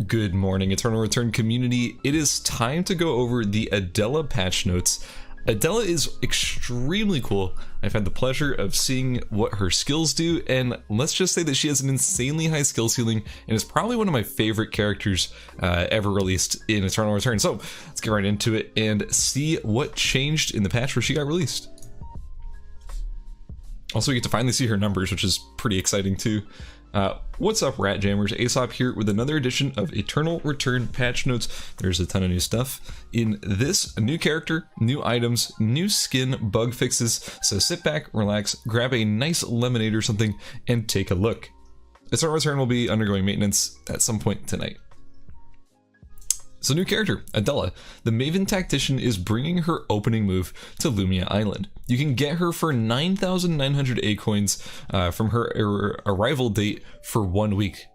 Good morning, Eternal Return community. It is time to go over the Adela patch notes. Adela is extremely cool. I've had the pleasure of seeing what her skills do, and let's just say that she has an insanely high skill ceiling and is probably one of my favorite characters ever released in Eternal Return. So let's get right into it and see what changed in the patch where she got released. Also, we get to finally see her numbers, which is pretty exciting too. What's up, Rat Jammers? Aesop here with another edition of Eternal Return patch notes. There's a ton of new stuff in this: a new character, new items, new skin, bug fixes. So sit back, relax, grab a nice lemonade or something, and take a look. Eternal Return will be undergoing maintenance at some point tonight. So, new character, Adela. The Maven Tactician is bringing her opening move to Lumia Island. You can get her for 9,900 A coins from her arrival date for 1 week.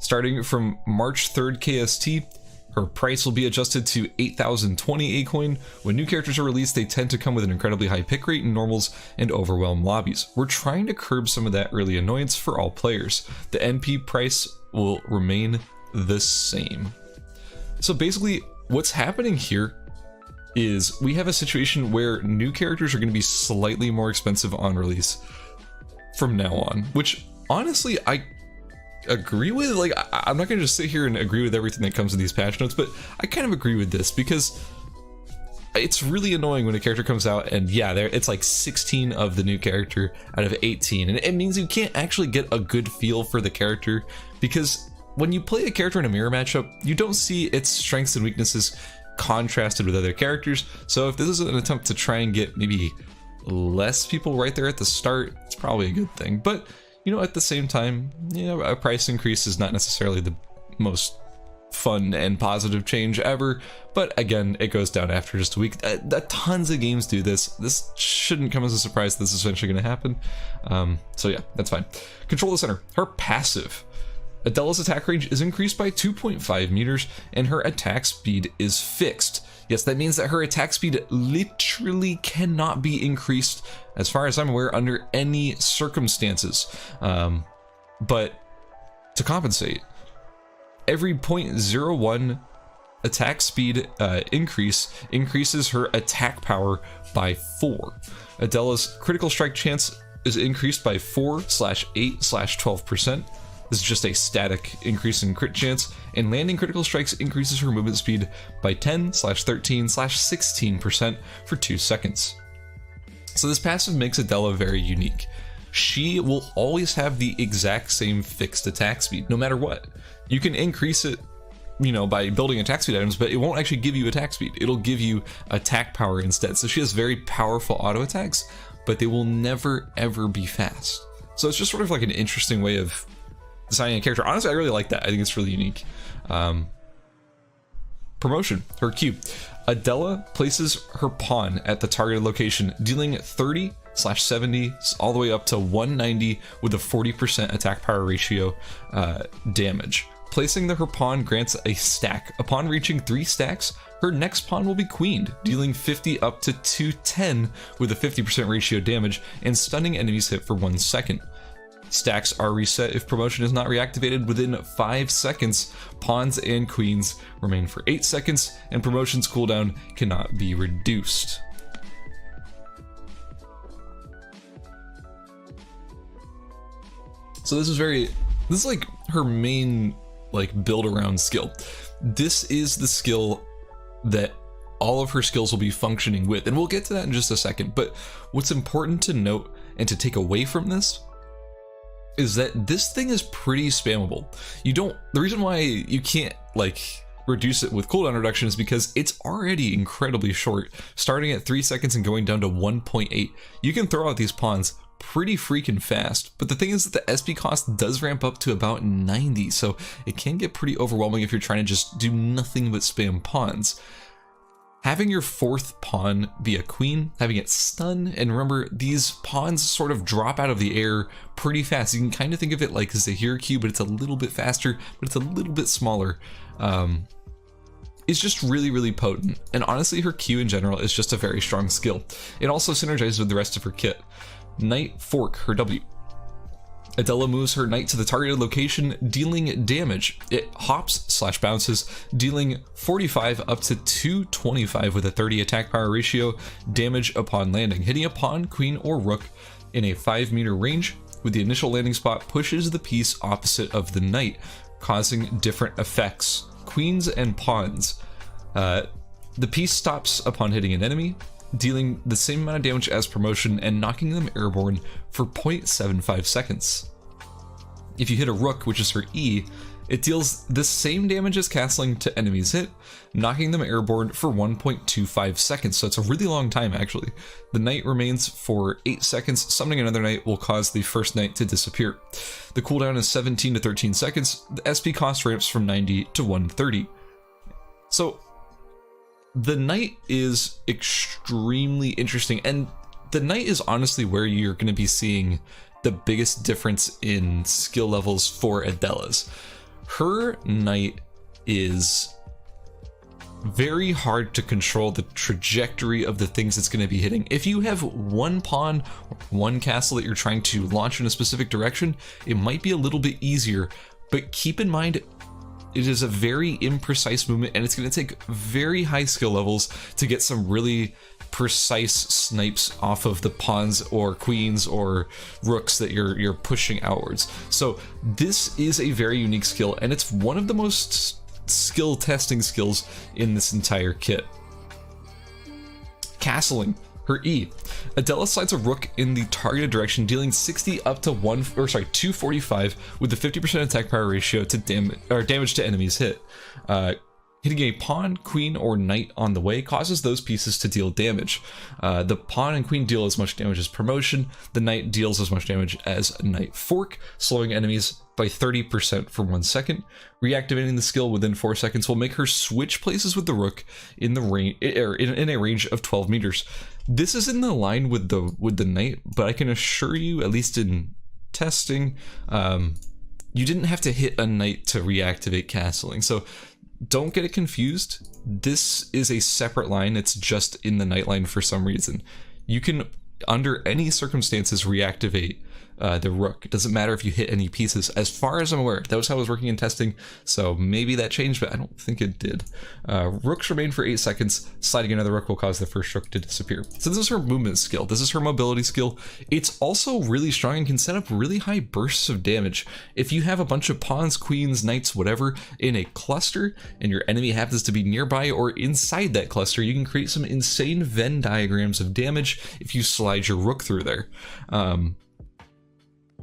Starting from March 3rd KST, her price will be adjusted to 8,020 A coin. When new characters are released, they tend to come with an incredibly high pick rate in normals and overwhelm lobbies. We're trying to curb some of that early annoyance for all players. The NP price will remain the same. So basically, what's happening here is we have a situation where new characters are going to be slightly more expensive on release from now on, which honestly I agree with. Like, I'm not going to just sit here and agree with everything that comes in these patch notes, but I kind of agree with this because it's really annoying when a character comes out and yeah, it's like 16 of the new character out of 18, and it means you can't actually get a good feel for the character because when you play a character in a mirror matchup, you don't see its strengths and weaknesses contrasted with other characters. So if this is an attempt to try and get maybe less people right there at the start, it's probably a good thing. But, you know, at the same time, you know, a price increase is not necessarily the most fun and positive change ever. But again, it goes down after just a week. Tons of games do this. This shouldn't come as a surprise this is eventually going to happen. So yeah, that's fine. Control the center. Her passive. Adela's attack range is increased by 2.5 meters and her attack speed is fixed. Yes, that means that her attack speed literally cannot be increased, as far as I'm aware, under any circumstances. But to compensate, every 0.01 attack speed increases her attack power by 4. Adela's critical strike chance is increased by 4/8/12%. This is just a static increase in crit chance, and landing critical strikes increases her movement speed by 10/13/16% for 2 seconds. So this passive makes Adela very unique. She will always have the exact same fixed attack speed, no matter what. You can increase it, you know, by building attack speed items, but it won't actually give you attack speed. It'll give you attack power instead. So she has very powerful auto attacks, but they will never ever be fast. So it's just sort of like an interesting way of designing a character. Honestly, I really like that. I think it's really unique. Promotion, her Q. Adela places her pawn at the targeted location, dealing 30/70 all the way up to 190 with a 40% attack power ratio damage. Placing her pawn grants a stack. Upon reaching 3 stacks, her next pawn will be queened, dealing 50 up to 210 with a 50% ratio damage and stunning enemies hit for 1 second. Stacks are reset if promotion is not reactivated within 5 seconds. Pawns and queens remain for 8 seconds, and promotion's cooldown cannot be reduced. So this is like her main build around skill. This is the skill that all of her skills will be functioning with, and we'll get to that in just a second. But what's important to note and to take away from this is that this thing is pretty spammable. The reason why you can't reduce it with cooldown reduction is because it's already incredibly short, starting at 3 seconds and going down to 1.8. You can throw out these pawns pretty freaking fast, but the thing is that the SP cost does ramp up to about 90, so it can get pretty overwhelming if you're trying to just do nothing but spam pawns. Having your 4th pawn be a queen, having it stun, and remember, these pawns sort of drop out of the air pretty fast. You can kind of think of it like Zahir Q, but it's a little bit faster, but it's a little bit smaller. It's just really, really potent. And honestly, her Q in general is just a very strong skill. It also synergizes with the rest of her kit. Knight Fork, her W. Adela moves her knight to the targeted location, dealing damage. It hops/bounces, dealing 45 up to 225 with a 30 attack power ratio damage upon landing. Hitting a pawn, queen, or rook in a 5-meter range with the initial landing spot pushes the piece opposite of the knight, causing different effects. Queens and pawns. The piece stops upon hitting an enemy, dealing the same amount of damage as promotion and knocking them airborne for 0.75 seconds. If you hit a rook, which is her E, it deals the same damage as castling to enemies hit, knocking them airborne for 1.25 seconds, so it's a really long time actually. The knight remains for 8 seconds, summoning another knight will cause the first knight to disappear. The cooldown is 17 to 13 seconds, the SP cost ramps from 90 to 130. So the knight is extremely interesting, and the knight is honestly where you're going to be seeing the biggest difference in skill levels for Adela's. Her knight is very hard to control the trajectory of the things it's going to be hitting. If you have one pawn, one castle that you're trying to launch in a specific direction, it might be a little bit easier, but keep in mind it is a very imprecise movement, and it's going to take very high skill levels to get some really precise snipes off of the pawns or queens or rooks that you're pushing outwards. So this is a very unique skill, and it's one of the most skill testing skills in this entire kit. Castling. Her E. Adela slides a rook in the targeted direction, dealing 60 up to 245 with a 50% attack power ratio to damage to enemies hit. Hitting a pawn, queen, or knight on the way causes those pieces to deal damage. The pawn and queen deal as much damage as promotion. The knight deals as much damage as a knight fork, slowing enemies by 30% for 1 second. Reactivating the skill within 4 seconds will make her switch places with the rook in the range in a range of 12 meters. This is in the line with the knight, but I can assure you, at least in testing, you didn't have to hit a knight to reactivate castling. So don't get it confused. This is a separate line. It's just in the knight line for some reason. You can, under any circumstances, reactivate the rook. It doesn't matter if you hit any pieces. As far as I'm aware, that was how I was working in testing, so maybe that changed, but I don't think it did. Rooks remain for 8 seconds. Sliding another rook will cause the first rook to disappear. So this is her movement skill. This is her mobility skill. It's also really strong and can set up really high bursts of damage. If you have a bunch of pawns, queens, knights, whatever, in a cluster, and your enemy happens to be nearby or inside that cluster, you can create some insane Venn diagrams of damage if you slide your rook through there.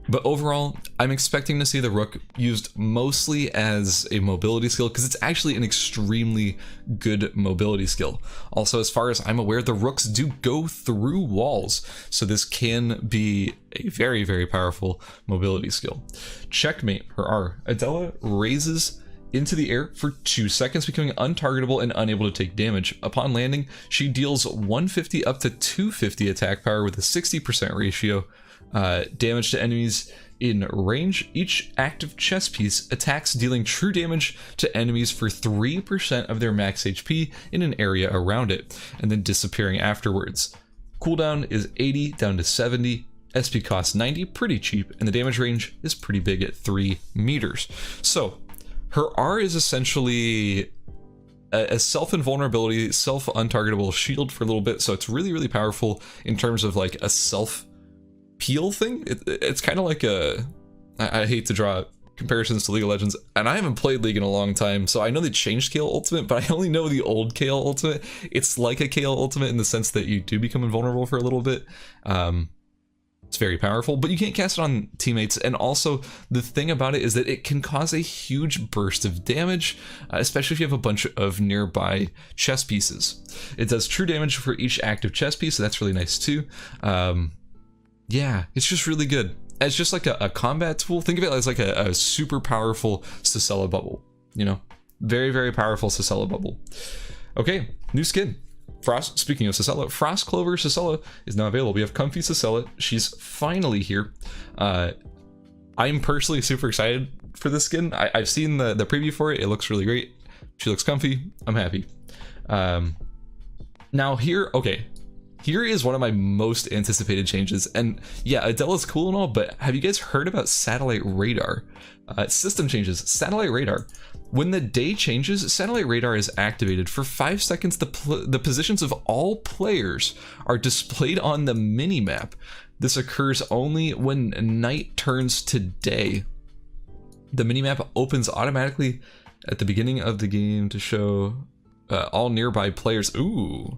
But overall, I'm expecting to see the rook used mostly as a mobility skill because it's actually an extremely good mobility skill. Also, as far as I'm aware, the rooks do go through walls, so this can be a very, very powerful mobility skill. Checkmate, her R. Adela raises into the air for 2 seconds, becoming untargetable and unable to take damage. Upon landing, she deals 150 up to 250 attack power with a 60% ratio. Damage to enemies in range. Each active chess piece attacks, dealing true damage to enemies for 3% of their max HP in an area around it, and then disappearing afterwards. Cooldown is 80 down to 70. SP cost 90, pretty cheap, and the damage range is pretty big at 3 meters. So her R is essentially a self-invulnerability, self-untargetable shield for a little bit, so it's really, really powerful in terms of like a self peel thing. It's kind of like I hate to draw comparisons to League of Legends, and I haven't played League in a long time, so I know they changed KO Ultimate, but I only know the old KO Ultimate. It's like a KO Ultimate in the sense that you do become invulnerable for a little bit. It's very powerful, but you can't cast it on teammates, and also the thing about it is that it can cause a huge burst of damage, especially if you have a bunch of nearby chess pieces. It does true damage for each active chess piece, so that's really nice too. Yeah, it's just really good. It's just like a combat tool. Think of it as like a super powerful Sissela bubble, you know? Very, very powerful Sissela bubble. Okay, new skin. Frost, speaking of Sissela, Frost Clover Sissela is now available. We have Comfy Sissela. She's finally here. I'm personally super excited for this skin. I've seen the preview for it. It looks really great. She looks comfy. I'm happy. Now here, okay. Here is one of my most anticipated changes, and yeah, Adela's cool and all, but have you guys heard about satellite radar? System changes, satellite radar. When the day changes, satellite radar is activated. For 5 seconds, the positions of all players are displayed on the minimap. This occurs only when night turns to day. The minimap opens automatically at the beginning of the game to show all nearby players. Ooh.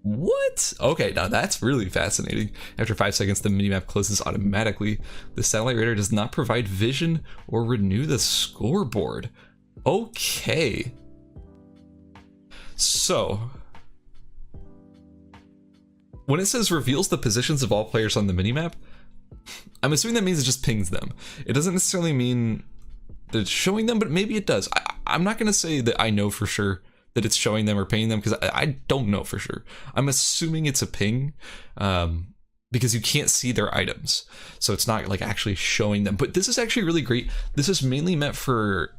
What? Okay, now that's really fascinating. After 5 seconds, the minimap closes automatically. The satellite radar does not provide vision or renew the scoreboard. Okay. So, when it says reveals the positions of all players on the minimap, I'm assuming that means it just pings them. It doesn't necessarily mean that it's showing them, but maybe it does. I'm not going to say that I know for sure that it's showing them or pinging them, because I don't know for sure. I'm assuming it's a ping, because you can't see their items, so it's not like actually showing them. But this is actually really great. This is mainly meant for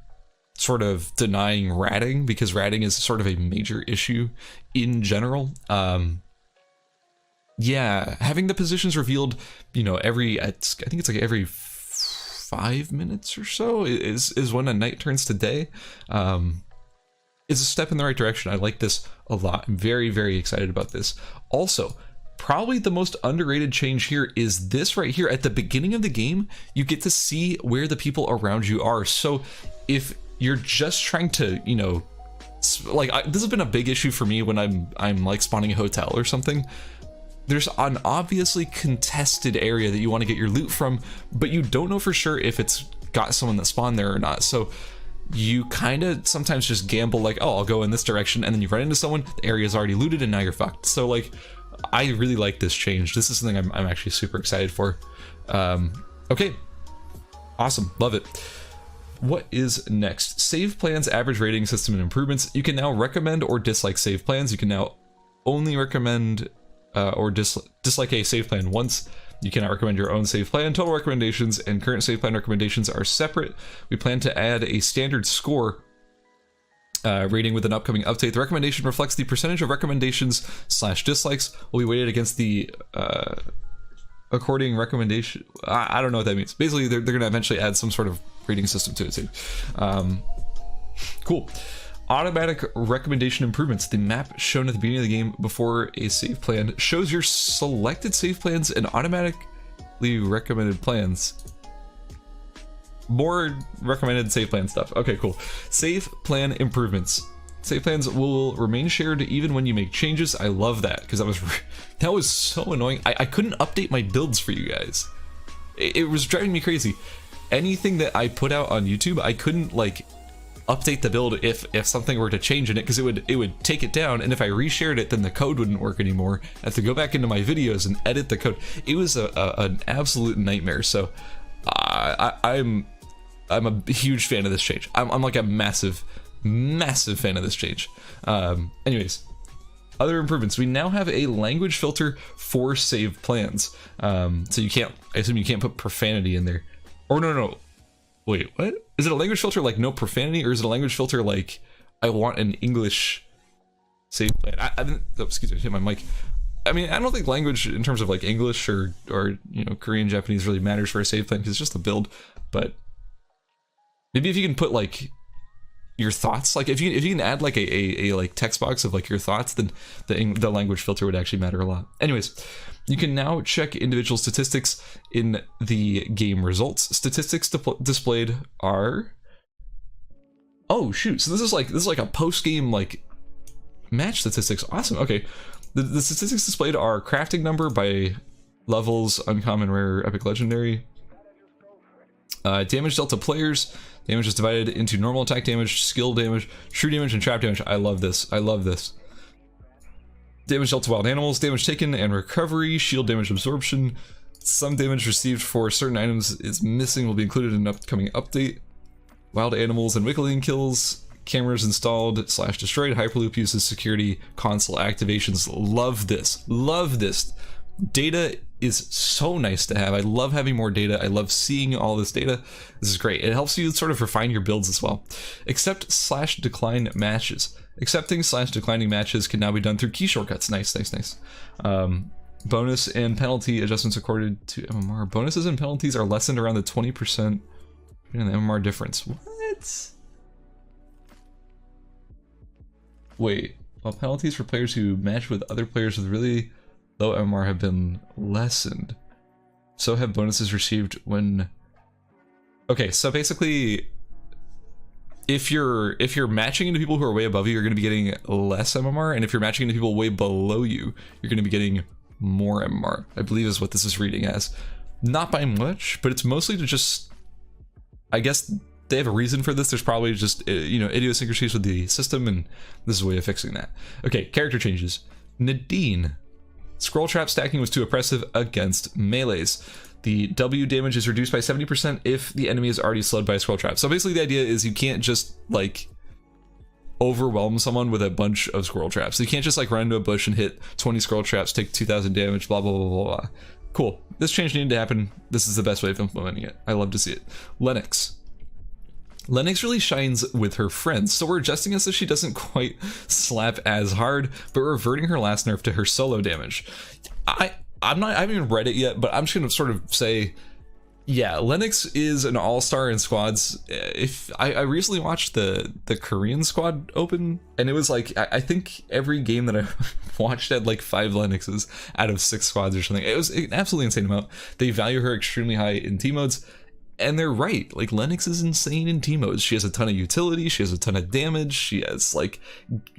sort of denying ratting, because ratting is sort of a major issue in general. Yeah, having the positions revealed, you know, I think it's like every 5 minutes or so is when a night turns to day. Is a step in the right direction. I like this a lot. I'm very, very excited about this. Also, probably the most underrated change here is this right here. At the beginning of the game, you get to see where the people around you are. So if you're just trying to, you know, like this has been a big issue for me when I'm like spawning a hotel or something. There's an obviously contested area that you want to get your loot from, but you don't know for sure if it's got someone that spawned there or not. So you kind of sometimes just gamble like, oh, I'll go in this direction, and then you run into someone, the area's already looted, and now you're fucked. So like, I really like this change. This is something I'm actually super excited for. Okay, awesome, love it. What is next? Save plans, average rating system, and improvements. You can now recommend or dislike save plans. You can now only recommend or dislike a save plan once. You cannot recommend your own save plan. Total recommendations and current save plan recommendations are separate. We plan to add a standard score rating with an upcoming update. The recommendation reflects the percentage of recommendations / dislikes will be weighted against the according recommendation. I don't know what that means. Basically, they're going to eventually add some sort of rating system to it too. Cool. Automatic recommendation improvements. The map shown at the beginning of the game before a save plan shows your selected save plans and automatically recommended plans. More recommended save plan stuff. Okay, cool. Save plan improvements. Save plans will remain shared even when you make changes. I love that, because that was so annoying. I couldn't update my builds for you guys. It was driving me crazy. Anything that I put out on YouTube, I couldn't like update the build if something were to change in it, because it would take it down, and if I reshared it, then the code wouldn't work anymore. I have to go back into my videos and edit the code. It was an absolute nightmare. So I'm a huge fan of this change. I'm like a massive fan of this change. Anyways, other improvements. We now have a language filter for save plans. So you can't, I assume you can't put profanity in there. Or no. Wait, what? Is it a language filter like no profanity, or is it a language filter like I want an English save plan? Oh, excuse me, I hit my mic. I mean, I don't think language in terms of like English or you know, Korean, Japanese really matters for a save plan, because it's just a build. But maybe if you can put like your thoughts, like if you can add like a like text box of like your thoughts, then the language filter would actually matter a lot. Anyways, you can now check individual statistics in the game results. Statistics displayed are, oh shoot, so this is like a post-game like match statistics. Awesome. Okay, the statistics displayed are crafting number by levels, uncommon, rare, epic, legendary. Damage dealt to players. Damage is divided into normal attack damage, skill damage, true damage, and trap damage. I love this. I love this. Damage dealt to wild animals, damage taken and recovery, shield damage absorption. Some damage received for certain items is missing, will be included in an upcoming update. Wild animals and wiggling kills, cameras installed / destroyed, hyperloop uses, security, console activations. Love this. Love this. Data is so nice to have. I love having more data. I love seeing all this data. This is great. It helps you sort of refine your builds as well. Accept/decline matches. Accepting/declining matches can now be done through key shortcuts. Nice, nice, nice. Bonus and penalty adjustments accorded to MMR. Bonuses and penalties are lessened around the 20% in the MMR difference. What? Wait, while penalties for players who match with other players with really low MMR have been lessened, so have bonuses received when... Okay, so basically, if you're matching into people who are way above you, you're going to be getting less MMR, and if you're matching into people way below you, you're going to be getting more MMR, I believe is what this is reading as. Not by much, but it's mostly to just... I guess they have a reason for this. There's probably just, you know, idiosyncrasies with the system, and this is a way of fixing that. Okay, character changes. Nadine. Scroll trap stacking was too oppressive against melees. The W damage is reduced by 70% if the enemy is already slowed by a scroll trap. So basically the idea is you can't just like overwhelm someone with a bunch of scroll traps. You can't just like run into a bush and hit 20 scroll traps, take 2,000 damage, blah, blah, blah, blah, blah. Cool. This change needed to happen. This is the best way of implementing it. I love to see it. Lennox. Lennox really shines with her friends, so we're adjusting it so she doesn't quite slap as hard, but reverting her last nerf to her solo damage. I haven't even read it yet, but I'm just gonna sort of say, yeah, Lennox is an all-star in squads. If I recently watched the Korean squad open, and it was like, I think every game that I watched had like 5 Lennoxes out of 6 squads or something. It was an absolutely insane amount. They value her extremely high in team modes. And they're right, like Lennox is insane in team modes. She has a ton of utility, she has a ton of damage, she has like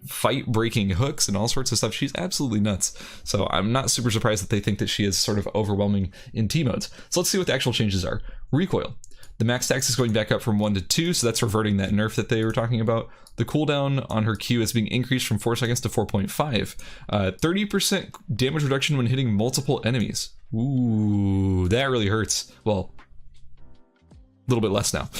fight breaking hooks and all sorts of stuff. She's absolutely nuts. So I'm not super surprised that they think that she is sort of overwhelming in team modes. So let's see what the actual changes are. Recoil. The max stacks is going back up from 1 to 2, so that's reverting that nerf that they were talking about. The cooldown on her Q is being increased from 4 seconds to 4.5. 30% damage reduction when hitting multiple enemies. Ooh, that really hurts. Well, little bit less now.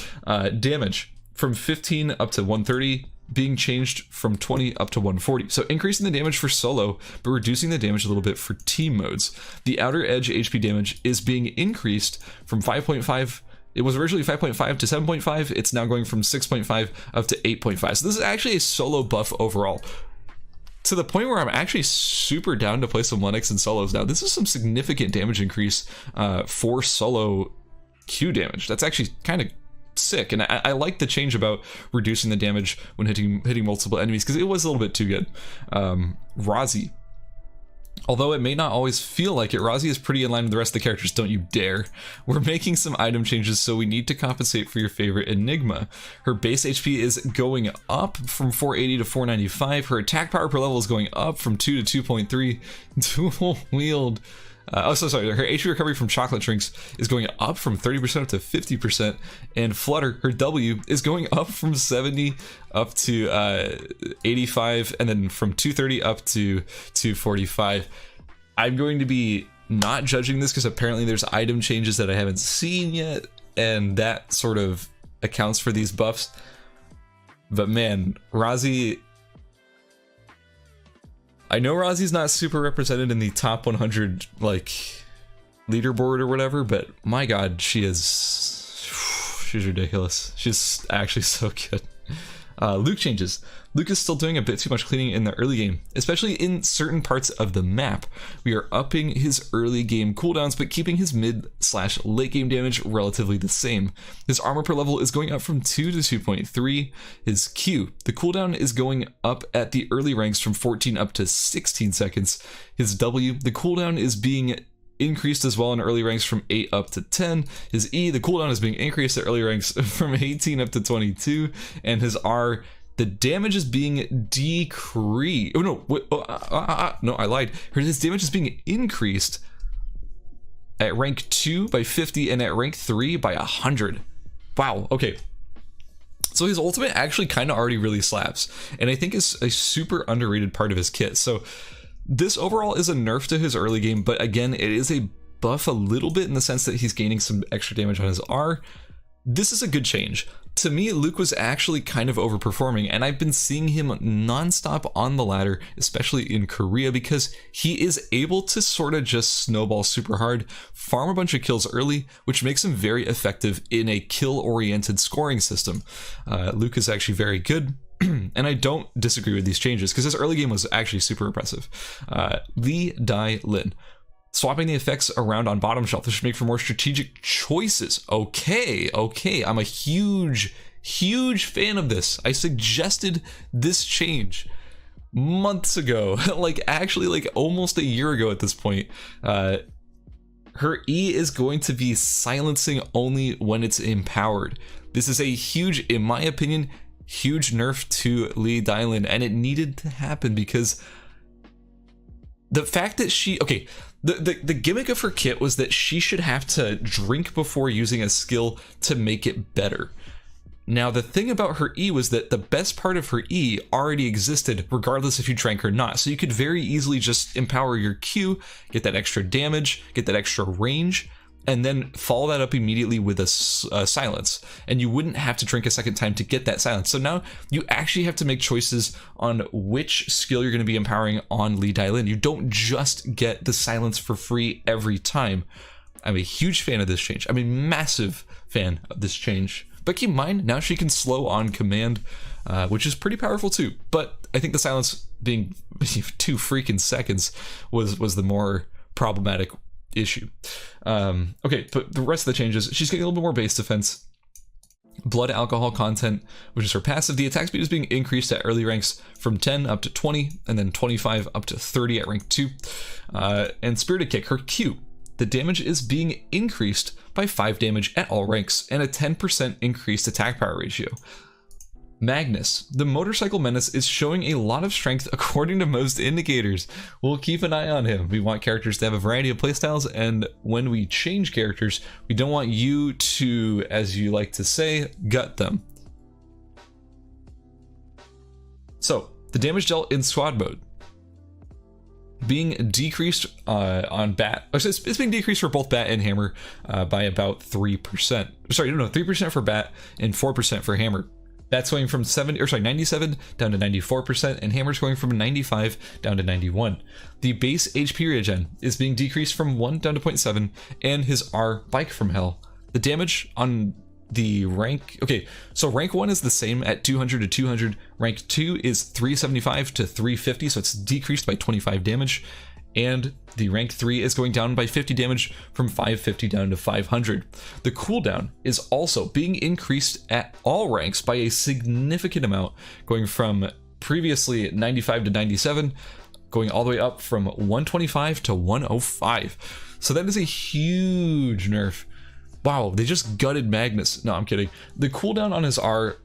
Damage from 15 up to 130 being changed from 20 up to 140. So increasing the damage for solo, but reducing the damage a little bit for team modes. The outer edge HP damage is being increased from 5.5. It was originally 5.5 to 7.5. It's now going from 6.5 up to 8.5. So this is actually a solo buff overall, to the point where I'm actually super down to play some Lennox and solos now. This is some significant damage increase for solo Q damage. That's actually kind of sick, and I like the change about reducing the damage when hitting multiple enemies, because it was a little bit too good. Razi. Although it may not always feel like it, Razi is pretty in line with the rest of the characters, don't you dare. We're making some item changes, so we need to compensate for your favorite Enigma. Her base HP is going up from 480 to 495. Her attack power per level is going up from 2 to 2.3. Dual wield. Her HP recovery from chocolate drinks is going up from 30% up to 50%, and Flutter, her W, is going up from 70 up to 85, and then from 230 up to 245. I'm going to be not judging this because apparently there's item changes that I haven't seen yet, and that sort of accounts for these buffs. But man, Razi... I know Razi's not super represented in the top 100 like leaderboard or whatever, but my god, she's ridiculous. She's actually so good. Luke changes. Luke is still doing a bit too much cleaning in the early game, especially in certain parts of the map. We are upping his early game cooldowns, but keeping his mid/late game damage relatively the same. His armor per level is going up from 2 to 2.3. His Q, the cooldown is going up at the early ranks from 14 up to 16 seconds. His W, the cooldown is being increased as well in early ranks from 8 up to 10. His E, the cooldown is being increased at early ranks from 18 up to 22. And his R, the damage is being decreased. Oh no, no, I lied. His damage is being increased at rank 2 by 50 and at rank 3 by 100. Wow, okay. So his ultimate actually kind of already really slaps, and I think is a super underrated part of his kit. So this overall is a nerf to his early game, but again, it is a buff a little bit in the sense that he's gaining some extra damage on his R. This is a good change. to me, Luke was actually kind of overperforming, and I've been seeing him nonstop on the ladder, especially in Korea, because he is able to sort of just snowball super hard, farm a bunch of kills early, which makes him very effective in a kill-oriented scoring system. Luke is actually very good. And I don't disagree with these changes because this early game was actually super impressive. Lee Dai Lin. Swapping the effects around on bottom shelf. This should make for more strategic choices. Okay. I'm a huge fan of this. I suggested this change months ago. Like almost a year ago at this point. Her E is going to be silencing only when it's empowered. This is a huge, in my opinion, huge nerf to Lee Dai Lin, and it needed to happen because the fact that the gimmick of her kit was that she should have to drink before using a skill to make it better. Now, the thing about her E was that the best part of her E already existed regardless if you drank or not. So you could very easily just empower your Q, get that extra damage, get that extra range, and then follow that up immediately with a silence. And you wouldn't have to drink a second time to get that silence. So now you actually have to make choices on which skill you're going to be empowering on Lee Dai Lin. You don't just get the silence for free every time. I'm a huge fan of this change. I'm a massive fan of this change. But keep in mind, now she can slow on command, which is pretty powerful too. But I think the silence being 2 freaking seconds was the more problematic issue. Okay, but the rest of the changes, she's getting a little bit more base defense, blood alcohol content, which is her passive. The attack speed is being increased at early ranks from 10 up to 20, and then 25 up to 30 at rank 2. And spirited kick, her Q, the damage is being increased by 5 damage at all ranks, and a 10% increased attack power ratio. Magnus, the motorcycle menace, is showing a lot of strength according to most indicators. We'll keep an eye on him. We want characters to have a variety of playstyles, and when we change characters, we don't want you to, as you like to say, gut them. So, the damage dealt in squad mode being decreased on Bat. It's being decreased for both Bat and Hammer by about 3%. Sorry, no, 3% for Bat and 4% for Hammer. Bat's going from 97 down to 94%, and Hammer's going from 95 down to 91. The base HP regen is being decreased from 1 down to 0.7, and his R Bike from Hell. The damage on the rank, okay, so rank 1 is the same at 200 to 200, rank 2 is 375 to 350, so it's decreased by 25 damage, and the rank 3 is going down by 50 damage from 550 down to 500. The cooldown is also being increased at all ranks by a significant amount, going from previously 95 to 97, going all the way up from 125 to 105. So that is a huge nerf. Wow, they just gutted Magnus. No, I'm kidding. The cooldown on his R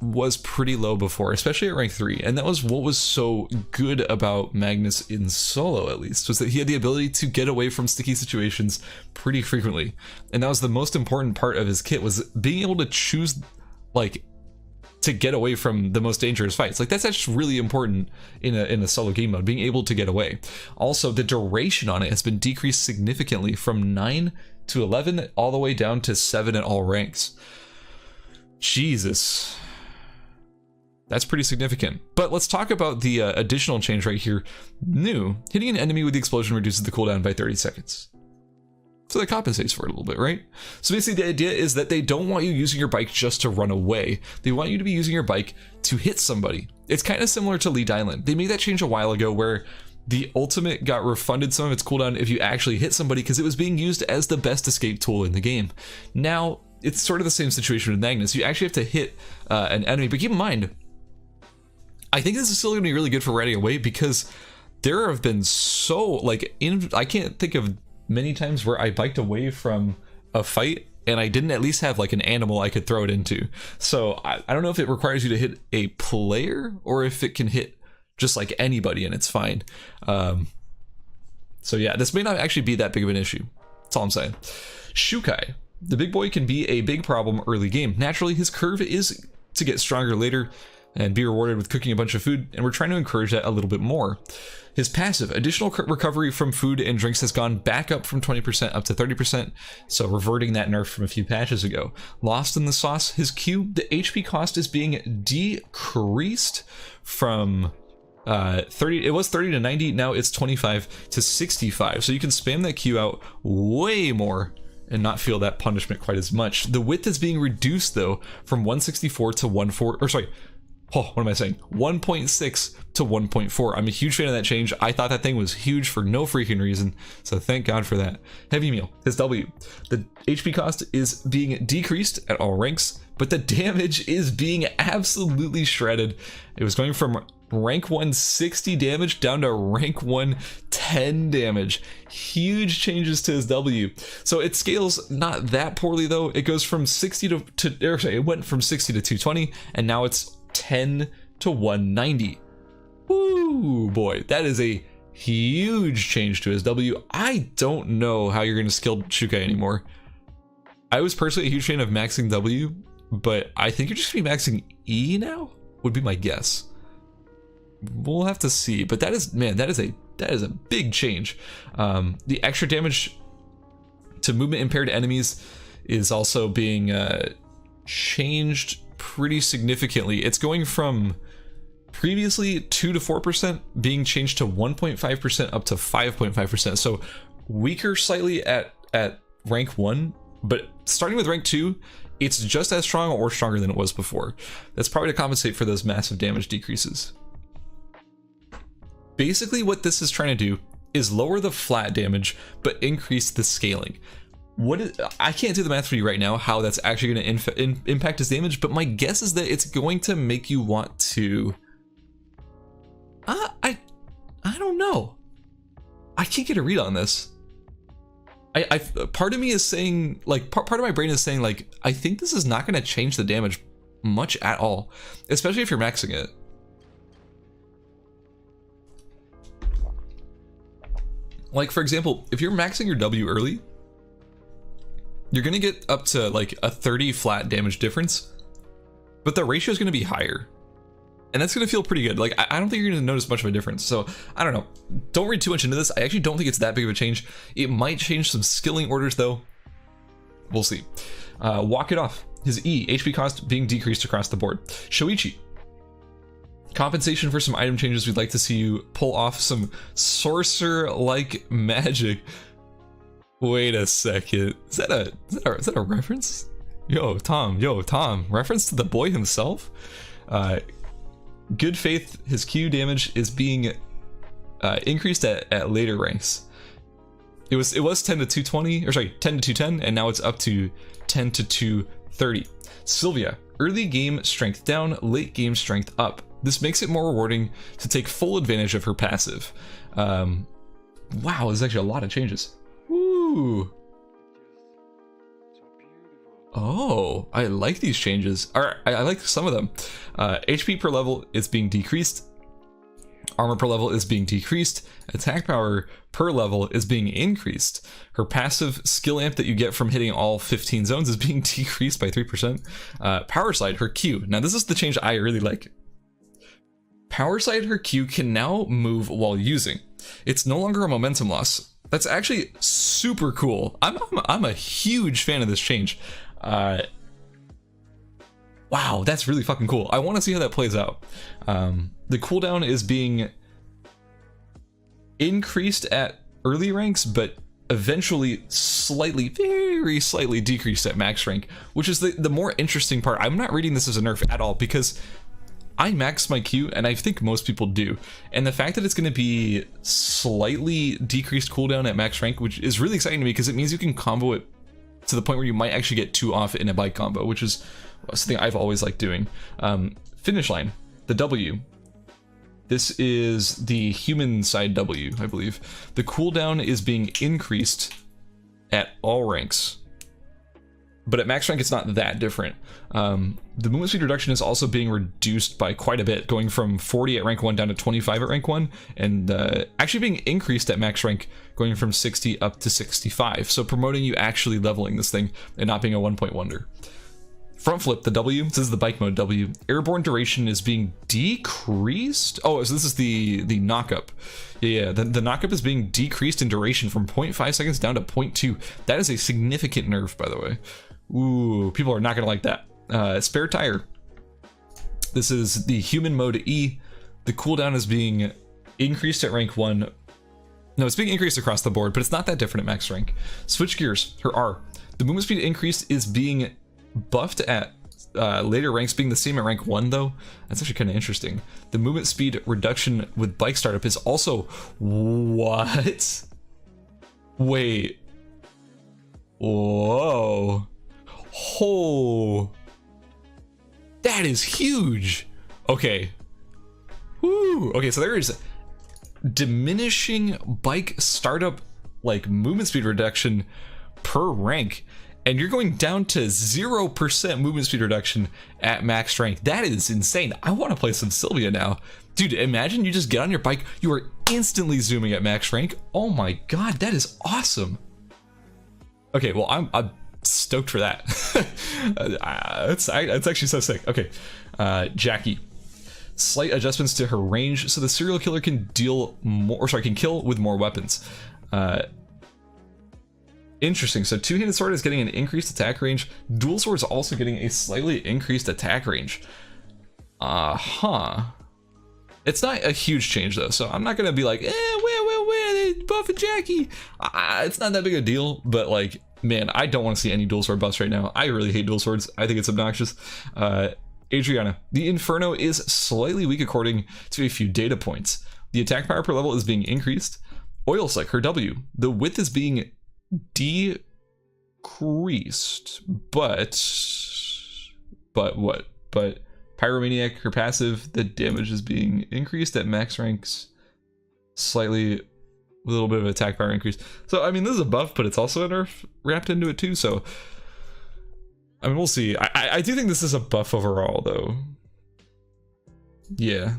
was pretty low before, especially at rank 3, and that was what was so good about Magnus in solo, at least, was that he had the ability to get away from sticky situations pretty frequently, and that was the most important part of his kit, was being able to choose, like, to get away from the most dangerous fights. Like, that's actually really important in a solo game mode, being able to get away. Also, the duration on it has been decreased significantly from 9 to 11 all the way down to 7 at all ranks. Jesus. That's pretty significant. But let's talk about the additional change right here. New, hitting an enemy with the explosion reduces the cooldown by 30 seconds. So that compensates for it a little bit, right? So basically the idea is that they don't want you using your bike just to run away. They want you to be using your bike to hit somebody. It's kind of similar to Lee Dai Lin. They made that change a while ago where the ultimate got refunded some of its cooldown if you actually hit somebody because it was being used as the best escape tool in the game. Now, it's sort of the same situation with Magnus. You actually have to hit an enemy, but keep in mind, I think this is still going to be really good for riding away because there have been I can't think of many times where I biked away from a fight and I didn't at least have like an animal I could throw it into. So I don't know if it requires you to hit a player or if it can hit just like anybody and it's fine. So yeah, this may not actually be that big of an issue. That's all I'm saying. Shukai, the big boy, can be a big problem early game. Naturally, his curve is to get stronger later. and be rewarded with cooking a bunch of food, and we're trying to encourage that a little bit more. His passive, additional recovery from food and drinks, has gone back up from 20% up to 30%, so reverting that nerf from a few patches ago. Lost in the sauce, his Q, the HP cost is being decreased from 30, it was 30 to 90, now it's 25 to 65, so you can spam that Q out way more and not feel that punishment quite as much. The width is being reduced though from 164 to 1.4, or sorry, what am I saying? 1.6 to 1.4. I'm a huge fan of that change. I thought that thing was huge for no freaking reason, so thank God for that. Heavy meal, his W. The HP cost is being decreased at all ranks, but the damage is being absolutely shredded. It was going from rank 1 60 damage down to rank 1 10 damage. Huge changes to his W. So it scales not that poorly though. It goes from 60 it went from 60 to 220, and now it's 10 to 190. Woo boy, that is a huge change to his W. I don't know how you're going to skill Shukai anymore. I was personally a huge fan of maxing W, but I think you're just going to be maxing E now, would be my guess. We'll have to see, but that is, man, that is a big change. The extra damage to movement impaired enemies is also being changed pretty significantly. It's going from previously 2 to 4% being changed to 1.5% up to 5.5%. So weaker slightly at rank 1, but starting with rank 2, it's just as strong or stronger than it was before. That's probably to compensate for those massive damage decreases. Basically what this is trying to do is lower the flat damage but increase the scaling. I can't do the math for you right now how that's actually going to impact his damage, but my guess is that it's going to make you want to I don't know. I can't get a read on this. Part of me is saying, like, part of my brain is saying, like, I think this is not going to change the damage much at all, especially if you're maxing it. Like, for example, if you're maxing your W early, you're going to get up to like a 30 flat damage difference, but the ratio is going to be higher. And that's going to feel pretty good. Like, I don't think you're going to notice much of a difference. So, I don't know. Don't read too much into this. I actually don't think it's that big of a change. It might change some skilling orders, though. We'll see. Walk it off. His E, HP cost being decreased across the board. Shoichi. Compensation for some item changes. We'd like to see you pull off some sorcerer-like magic. Wait a second. Is that a reference? Yo, Tom. Reference to the boy himself? Good faith, his Q damage is being increased at later ranks. It was 10 to 220, or sorry, 10 to 210, and now it's up to 10 to 230. Sylvia, early game strength down, late game strength up. This makes it more rewarding to take full advantage of her passive. Wow, there's actually a lot of changes. Woo! Oh, I like these changes. I like some of them. HP per level is being decreased. Armor per level is being decreased. Attack power per level is being increased. Her passive skill amp that you get from hitting all 15 zones is being decreased by 3%. Power slide, her Q. Now this is the change I really like. Power slide, her Q can now move while using. It's no longer a momentum loss. That's actually super cool. I'm a huge fan of this change. Wow, that's really fucking cool. I want to see how that plays out. The cooldown is being increased at early ranks, but eventually very slightly decreased at max rank, which is the more interesting part. I'm not reading this as a nerf at all, because I max my Q, and I think most people do. And the fact that it's going to be slightly decreased cooldown at max rank, which is really exciting to me, because it means you can combo it to the point where you might actually get 2 off in a bike combo, which is something I've always liked doing. Finish line, the W. This is the human side W, I believe. The cooldown is being increased at all ranks, but at max rank it's not that different. The movement speed reduction is also being reduced by quite a bit, going from 40 at rank 1 down to 25 at rank 1, and actually being increased at max rank, going from 60 up to 65. So promoting you actually leveling this thing and not being a one-point wonder. Front flip, the W. This is the bike mode W. Airborne duration is being decreased. Oh, so this is the knock-up. Yeah, the knock-up is being decreased in duration from 0.5 seconds down to 0.2. That is a significant nerf, by the way. Ooh, people are not gonna like that. Spare tire. This is the human mode E. The cooldown is being increased at rank 1. No, it's being increased across the board, but it's not that different at max rank. Switch gears, her R. The movement speed increase is being buffed at later ranks, being the same at rank 1 though. That's actually kind of interesting. The movement speed reduction with bike startup is also... What? Wait. Whoa. Oh. That is huge. Okay. Woo. Okay, so there is diminishing bike startup like movement speed reduction per rank, and you're going down to 0% movement speed reduction at max rank. That is insane. I want to play some Sylvia now. Dude, imagine you just get on your bike, you are instantly zooming at max rank. Oh my god, that is awesome. Okay, well, I'm stoked for that. It's actually so sick. Okay, Jackie. Slight adjustments to her range so the serial killer can deal more, or sorry, can kill with more weapons. Interesting. So two-handed sword is getting an increased attack range. Dual sword is also getting a slightly increased attack range. It's not a huge change though, so I'm not gonna be like, where they buffing Jackie? It's not that big a deal, but like, man, I don't want to see any dual sword buffs right now. I really hate dual swords. I think it's obnoxious. Adriana, the Inferno is slightly weak according to a few data points. The attack power per level is being increased. Oil Slick, her W, the width is being decreased, but what? But Pyromaniac, her passive, the damage is being increased at max ranks slightly, a little bit of attack power increase. So I mean, this is a buff, but it's also a nerf wrapped into it too, so I mean, we'll see. I do think this is a buff overall, though. Yeah,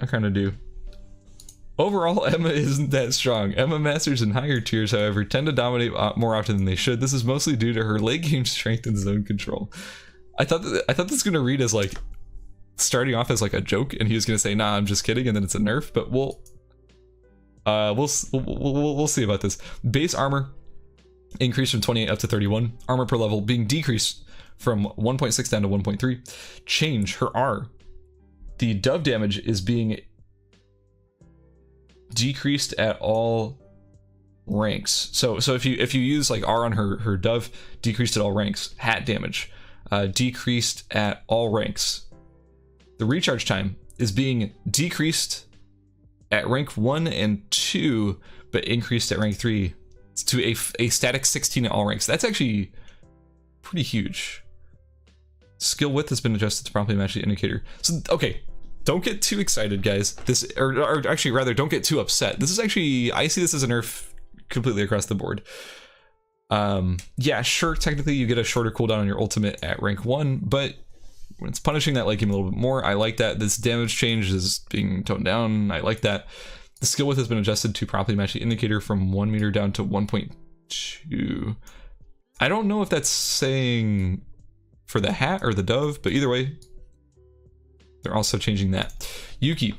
I kind of do. Overall, Emma isn't that strong. Emma masters in higher tiers, however, tend to dominate more often than they should. This is mostly due to her late game strength and zone control. I thought this was gonna read as like starting off as like a joke, and he was gonna say, "Nah, I'm just kidding," and then it's a nerf. But we'll see about this. Base armor increased from 28 up to 31. Armor per level being decreased from 1.6 down to 1.3. Change, her R. The dove damage is being decreased at all ranks. So if you use like R on her dove, decreased at all ranks. Hat damage, decreased at all ranks. The recharge time is being decreased at rank 1 and 2, but increased at rank 3 to a static 16 at all ranks. That's actually pretty huge. Skill width has been adjusted to properly match the indicator. So, okay, don't get too excited, guys. This, or actually rather, don't get too upset. This is actually, I see this as a nerf completely across the board. Yeah, sure, technically you get a shorter cooldown on your ultimate at rank 1, but when it's punishing that late game a little bit more, I like that. This damage change is being toned down. I like that. The skill width has been adjusted to properly match the indicator from 1 meter down to 1.2. I don't know if that's saying for the hat or the dove, but either way, they're also changing that. Yuki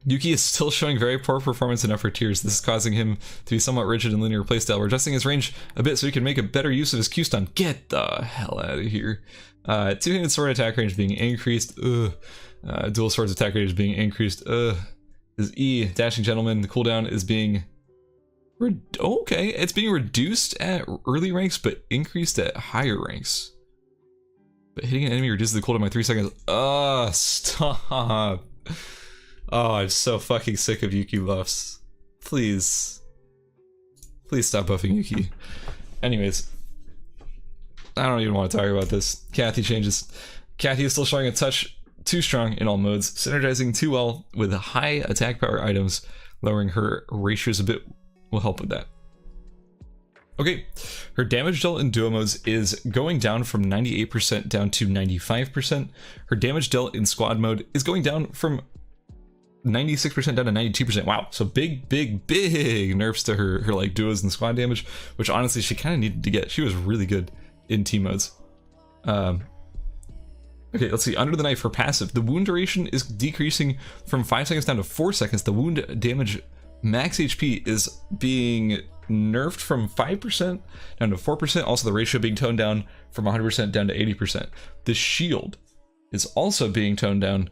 is still showing very poor performance in upper tiers. This is causing him to be somewhat rigid in linear playstyle. We're adjusting his range a bit so he can make a better use of his Q stun. Get the hell out of here. Two-handed sword attack range being increased. Dual swords attack range being increased. His E, dashing gentleman, the cooldown is being okay, it's being reduced at early ranks but increased at higher ranks. But hitting an enemy reduces the cooldown by 3 seconds. Stop. Oh, I'm so fucking sick of Yuki buffs. Please stop buffing Yuki. Anyways, I don't even want to talk about this. Kathy changes. Kathy is still showing a touch too strong in all modes, synergizing too well with high attack power items. Lowering her ratios a bit will help with that. Okay, her damage dealt in duo modes is going down from 98% down to 95%. Her damage dealt in squad mode is going down from 96% down to 92%. Wow, so big nerfs to her like duos and squad damage, which honestly she kind of needed to get. She was really good in team modes. Okay, let's see. Under the Knife, her passive. The wound duration is decreasing from 5 seconds down to 4 seconds. The wound damage max HP is being nerfed from 5% down to 4%. Also, the ratio being toned down from 100% down to 80%. The shield is also being toned down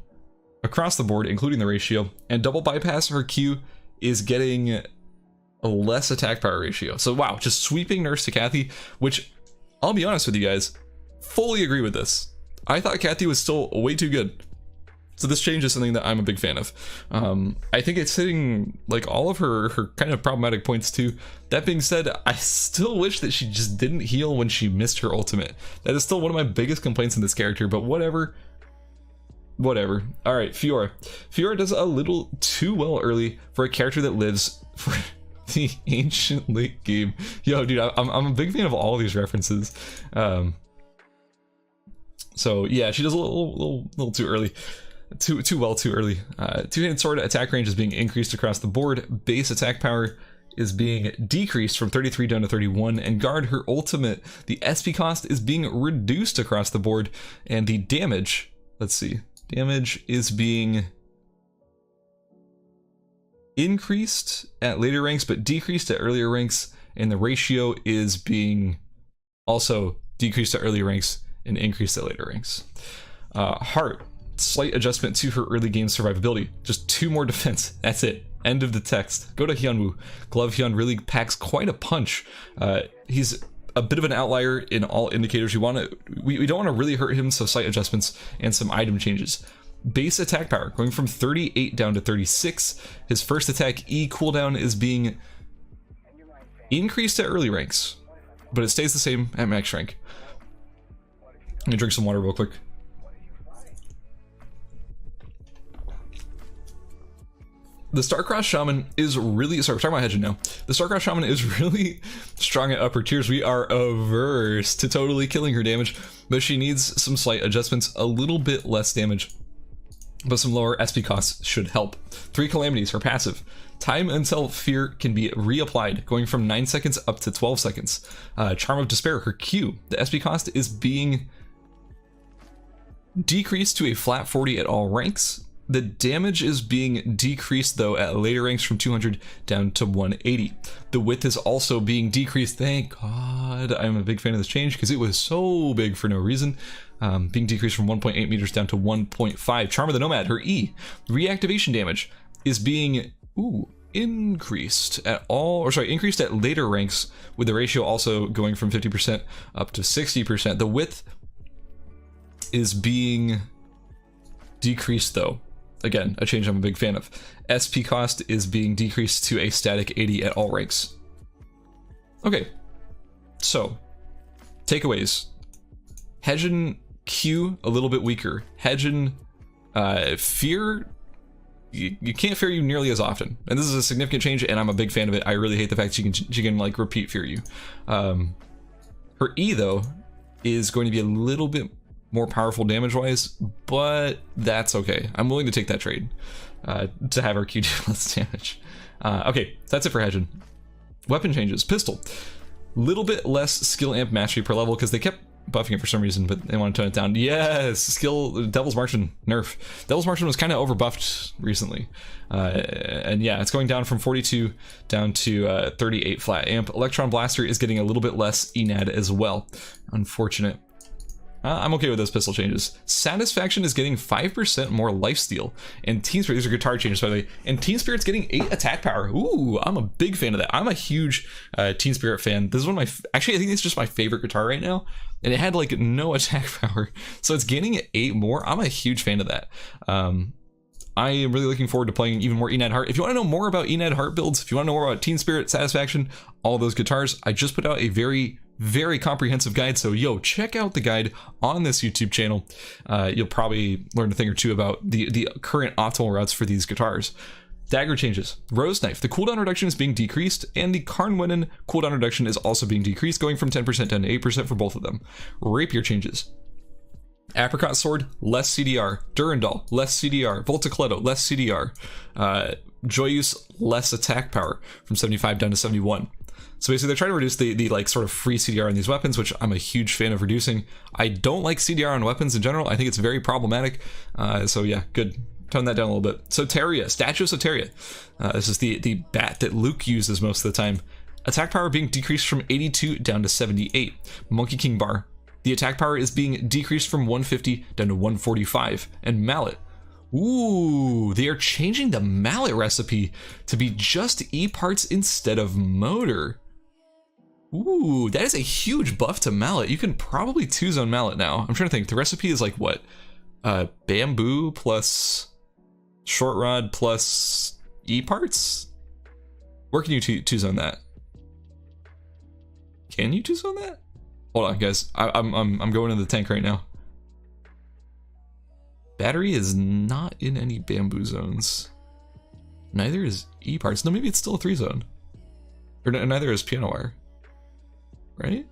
across the board, including the ratio. And double bypass, her Q, is getting a less attack power ratio. So wow, just sweeping nerfs to Kathy, which I'll be honest with you guys, fully agree with this. I thought Kathy was still way too good. So this change is something that I'm a big fan of. I think it's hitting like all of her kind of problematic points too. That being said, I still wish that she just didn't heal when she missed her ultimate. That is still one of my biggest complaints in this character, but whatever. Whatever. All right, Fiora. Fiora does a little too well early for a character that lives for the ancient late game. Yo, dude, I'm a big fan of all of these references. So yeah, she does a little too early. Too well too early. Two-handed sword attack range is being increased across the board. Base attack power is being decreased from 33 down to 31, and guard, her ultimate, the SP cost is being reduced across the board, and the damage, let's see, damage is being increased at later ranks but decreased at earlier ranks, and the ratio is being also decreased at earlier ranks and increased at later ranks. Heart, slight adjustment to her early game survivability. Just 2 more defense. That's it. End of the text. Go to Hyunwoo. Glove Hyun really packs quite a punch. He's a bit of an outlier in all indicators. We don't want to really hurt him, so slight adjustments and some item changes. Base attack power going from 38 down to 36. His first attack E cooldown is being increased at early ranks, but it stays the same at max rank. Let me drink some water real quick. The Starcraft Shaman is really, sorry, we're talking about Hedgen now. The Starcraft Shaman is really strong at upper tiers. We are averse to totally killing her damage, but she needs some slight adjustments, a little bit less damage, but some lower SP costs should help. 3 calamities, her passive. Time until fear can be reapplied, going from 9 seconds up to 12 seconds. Charm of Despair, her Q. The SP cost is being decreased to a flat 40 at all ranks. The damage is being decreased though at later ranks from 200 down to 180. The width is also being decreased. Thank God I'm a big fan of this change because it was so big for no reason. Being decreased from 1.8 meters down to 1.5. Charm of the Nomad, her E. Reactivation damage is being increased at increased at later ranks, with the ratio also going from 50% up to 60%. The width is being decreased though. Again, a change I'm a big fan of. SP cost is being decreased to a static 80 at all ranks. Okay, so takeaways. Hedgen Q a little bit weaker. Hedgen fear, you can't fear you nearly as often, and this is a significant change, and I'm a big fan of it. I really hate the fact she can like repeat fear you. Her E though is going to be a little bit more powerful damage wise, but that's okay. I'm willing to take that trade to have her Q do less damage. Okay, that's it for Hedgen. Weapon changes. Pistol, little bit less skill amp mastery per level because they kept buffing it for some reason, but they want to tone it down. Yes, skill Devil's Marksman nerf. Devil's Marksman was kind of overbuffed recently, and yeah, it's going down from 42 down to 38 flat amp. Electron Blaster is getting a little bit less ENAD as well. Unfortunate. I'm okay with those pistol changes. Satisfaction is getting 5% more lifesteal, and Teen Spirit, these are guitar changes by the way, and Teen Spirit's getting 8 attack power. Ooh, I'm a big fan of that. I'm a huge Teen Spirit fan. This is one of my, actually I think it's just my favorite guitar right now, and it had like no attack power, so it's gaining 8 more. I'm a huge fan of that. I am really looking forward to playing even more Enad Heart. If you want to know more about Enad Heart builds, if you want to know more about Teen Spirit, Satisfaction, all those guitars, I just put out a very comprehensive guide, so yo, check out the guide on this YouTube channel. You'll probably learn a thing or two about the current optimal routes for these guitars. Dagger changes. Rose Knife, the cooldown reduction is being decreased, and the Karnwinen cooldown reduction is also being decreased, going from 10% down to 8% for both of them. Rapier changes. Apricot Sword, less CDR. Durandal, less CDR. Voltacleto, less CDR. Joyous, less attack power, from 75 down to 71. So basically they're trying to reduce the like sort of free CDR on these weapons, which I'm a huge fan of reducing. I don't like CDR on weapons in general. I think it's very problematic. So yeah, good. Tone that down a little bit. Soteria, Statue of Soteria. This is the bat that Luke uses most of the time. Attack power being decreased from 82 down to 78. Monkey King Bar. The attack power is being decreased from 150 down to 145. And Mallet. Ooh, they are changing the Mallet recipe to be just E parts instead of motor. Ooh, that is a huge buff to Mallet. You can probably 2-zone Mallet now. I'm trying to think. The recipe is like what? Bamboo plus short rod plus E parts? Where can you 2-zone that? Can you 2-zone that? Hold on, guys. I'm going into the tank right now. Battery is not in any bamboo zones. Neither is E parts. No, maybe it's still a 3-zone. Or neither is piano wire. Right?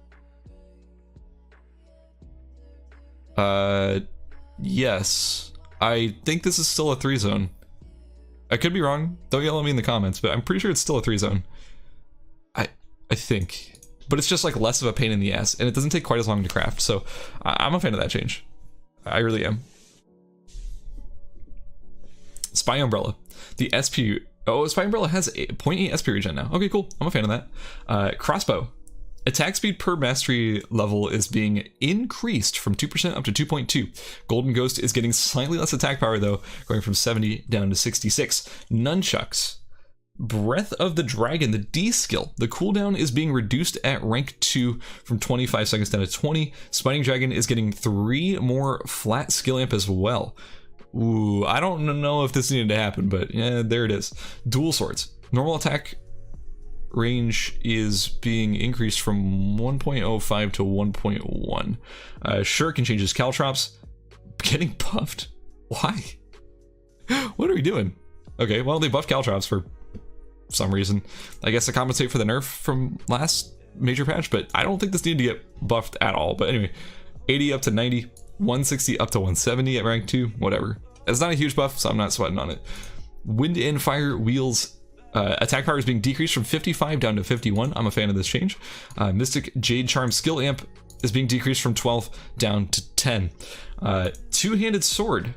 Yes. I think this is still a 3-zone. I could be wrong. Don't yell at me in the comments, but I'm pretty sure it's still a 3-zone. I think. But it's just like less of a pain in the ass, and it doesn't take quite as long to craft, so I'm a fan of that change. I really am. Spy Umbrella. The SP... Oh, Spy Umbrella has a 0.8 SP regen now. Okay, cool. I'm a fan of that. Crossbow. Attack speed per mastery level is being increased from 2% up to 2.2. Golden Ghost is getting slightly less attack power though, going from 70 down to 66. Nunchucks. Breath of the Dragon, the D skill. The cooldown is being reduced at rank 2 from 25 seconds down to 20. Spining Dragon is getting 3 more flat skill amp as well. Ooh, I don't know if this needed to happen, but yeah, there it is. Dual Swords. Normal attack range is being increased from 1.05 to 1.1. Shuriken changes caltrops. Getting buffed? Why? What are we doing? Okay, well, they buffed caltrops for some reason. I guess to compensate for the nerf from last major patch, but I don't think this needed to get buffed at all. But anyway, 80 up to 90, 160 up to 170 at rank 2, whatever. It's not a huge buff, so I'm not sweating on it. Wind and Fire Wheels. Attack power is being decreased from 55 down to 51. I'm a fan of this change. Mystic Jade Charm skill amp is being decreased from 12 down to 10. Two-handed sword.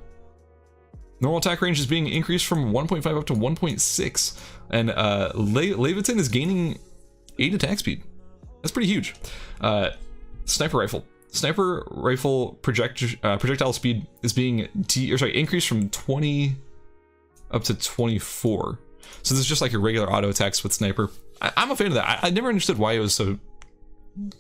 Normal attack range is being increased from 1.5 up to 1.6. And Leviathan is gaining 8 attack speed. That's pretty huge. Sniper rifle. Sniper rifle projectile speed is being increased from 20 up to 24. So this is just like your regular auto attacks with sniper. I'm a fan of that. I never understood why it was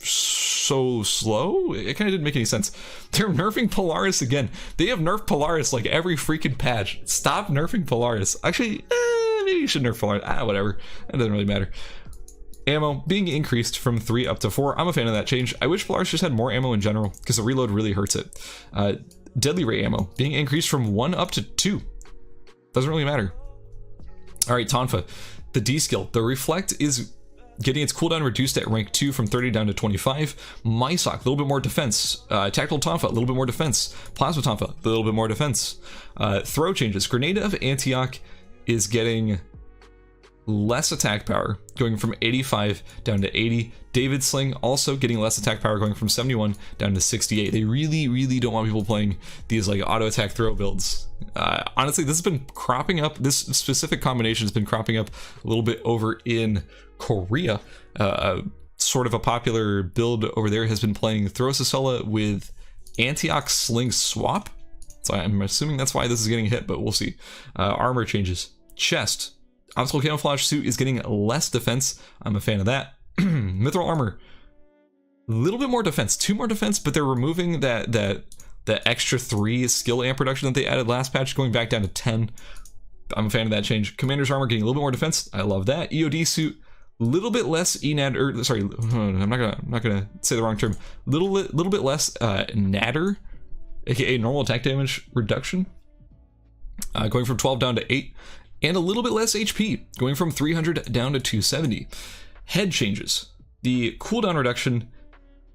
so slow. It kind of didn't make any sense. They're nerfing Polaris again. They have nerfed Polaris like every freaking patch. Stop nerfing Polaris. Actually, maybe you should nerf Polaris. Whatever. It doesn't really matter. Ammo being increased from 3 up to 4. I'm a fan of that change. I wish Polaris just had more ammo in general because the reload really hurts it. Deadly ray ammo being increased from 1 up to 2. Doesn't really matter. All right, Tonfa, the D skill. The Reflect is getting its cooldown reduced at rank 2 from 30 down to 25. Mysok, a little bit more defense. Tactical Tonfa, a little bit more defense. Plasma Tonfa, a little bit more defense. Throw changes. Grenade of Antioch is getting less attack power, going from 85 down to 80. David Sling also getting less attack power, going from 71 down to 68. They really don't want people playing these like auto attack throw builds. Honestly, this has been cropping up. This specific combination has been cropping up a little bit over in Korea. Sort of a popular build over there has been playing Throw Sissela with Antioch Sling Swap. So I'm assuming that's why this is getting hit, but we'll see. Armor changes. Chest. Obstacle Camouflage Suit is getting less defense. I'm a fan of that. Mithril Armor. A little bit more defense. 2 more defense, but they're removing that extra 3 skill amp reduction that they added last patch, going back down to 10. I'm a fan of that change. Commander's Armor getting a little bit more defense. I love that. EOD Suit, a little bit less ENAD, or sorry, I'm not gonna say the wrong term. Little bit less natter, aka normal attack damage reduction, going from 12 down to 8. And a little bit less HP, going from 300 down to 270. Head changes. The cooldown reduction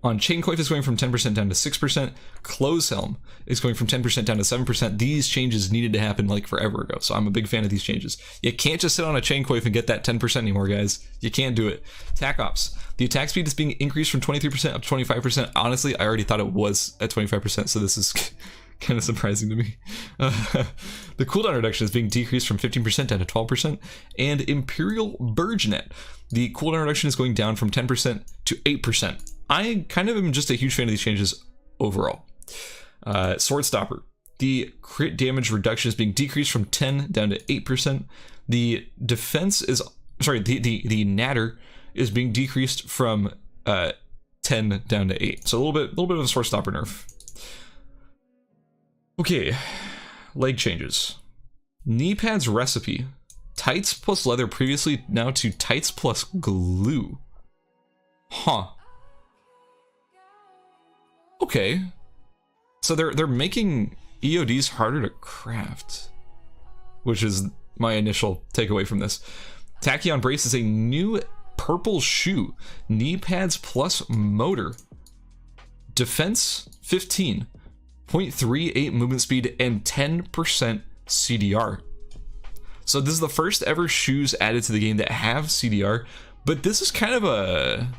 On Chain Coif is going from 10% down to 6%. Close Helm is going from 10% down to 7%. These changes needed to happen like forever ago, so I'm a big fan of these changes. You can't just sit on a Chain Coif and get that 10% anymore, guys. You can't do it. Tac Ops. The attack speed is being increased from 23% up to 25%. Honestly, I already thought it was at 25%, so this is kind of surprising to me. The cooldown reduction is being decreased from 15% down to 12%. And Imperial Burgeonet. The cooldown reduction is going down from 10% to 8%. I kind of am just a huge fan of these changes overall. Sword Stopper. The crit damage reduction is being decreased from 10 down to 8%. The defense is, sorry, the natter is being decreased from 10 down to 8. So a little bit of a Sword Stopper nerf. Okay, leg changes. Knee pads recipe. Tights plus leather previously, now to tights plus glue. Huh. Okay. So they're making EODs harder to craft, which is my initial takeaway from this. Tachyon Brace is a new purple shoe. Knee pads plus motor. Defense 15. 0.38 movement speed and 10% CDR. So this is the first ever shoes added to the game that have CDR, but this is kind of a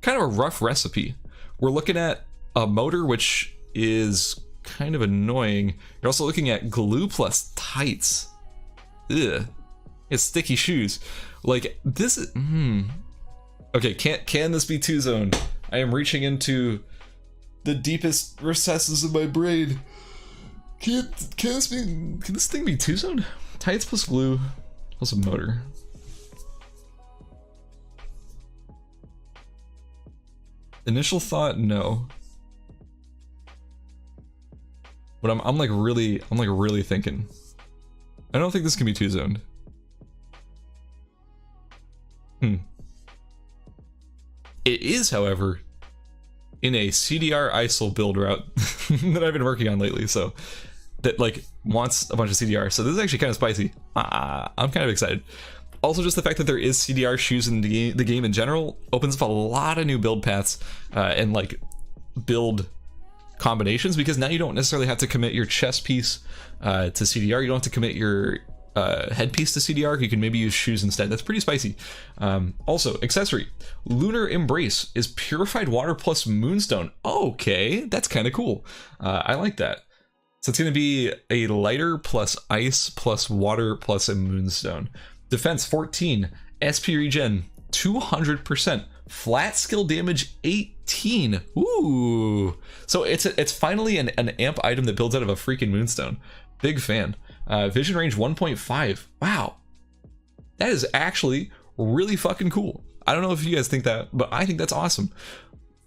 rough recipe. We're looking at a motor, which is kind of annoying. You're also looking at glue plus tights. Ugh. It's sticky shoes. Like this is, Okay, can this be 2-zone? I am reaching into the deepest recesses of my brain. Can this thing be 2-zone? Tights plus glue plus a motor. Initial thought, no. But I'm like really thinking. I don't think this can be 2-zoned. It is, however, in a CDR ISIL build route that I've been working on lately, so that like wants a bunch of CDR. So this is actually kind of spicy. I'm kind of excited. Also, just the fact that there is CDR shoes in the game in general opens up a lot of new build paths and like build combinations, because now you don't necessarily have to commit your chest piece to CDR. You don't have to commit your headpiece to CDR. You can maybe use shoes instead. That's pretty spicy. Also, accessory. Lunar Embrace is purified water plus moonstone. Okay, that's kind of cool. I like that. So it's going to be a lighter plus ice plus water plus a moonstone. Defense 14, SP regen 200%, flat skill damage 18. Ooh, so it's finally an amp item that builds out of a freaking moonstone. Big fan. Vision range 1.5. Wow, that is actually really fucking cool. I don't know if you guys think that, but I think that's awesome.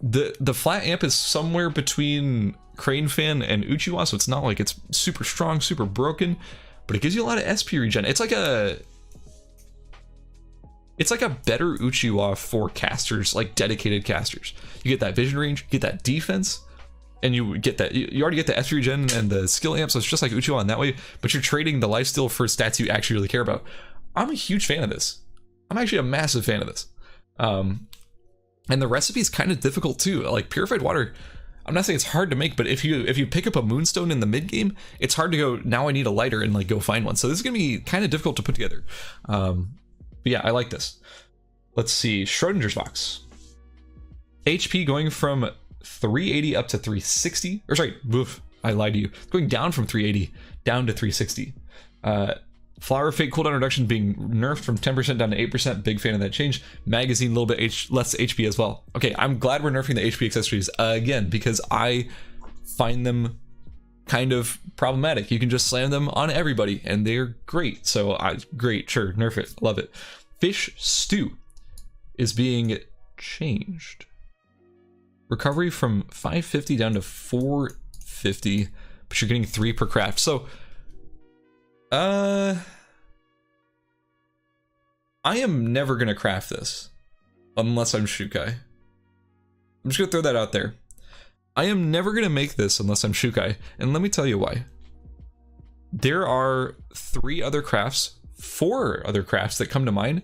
The flat amp is somewhere between Crane Fan and Uchiwa, so it's not like it's super strong, super broken, but it gives you a lot of SP regen. It's like a better Uchiwa for casters, like dedicated casters. You get that vision range, you get that defense, and you get that, you already get the SP regen and the skill amp, so it's just like Uchiwa in that way, but you're trading the lifesteal for stats you actually really care about. I'm a huge fan of this. I'm actually a massive fan of this. And the recipe is kind of difficult too. Like purified water, I'm not saying it's hard to make, but if you pick up a moonstone in the mid game, it's hard to go, now I need a lighter, and like go find one. So this is gonna be kind of difficult to put together. But yeah, I like this. Let's see, Schrodinger's box. HP going from 380 up to 360, or sorry, oof, I lied to you. It's going down from 380 down to 360. Flower Fate cooldown reduction being nerfed from 10% down to 8%. Big fan of that change. Magazine, a little bit less HP as well. Okay, I'm glad we're nerfing the HP accessories again, because I find them kind of problematic. You can just slam them on everybody and they're great. So great, sure, nerf it, love it. Fish Stew is being changed. Recovery from 550 down to 450, but you're getting 3 per craft. So I am never gonna craft this unless I'm Shukai. I'm just gonna throw that out there. I am never gonna make this unless I'm Shukai, and let me tell you why. There are 4 other crafts that come to mind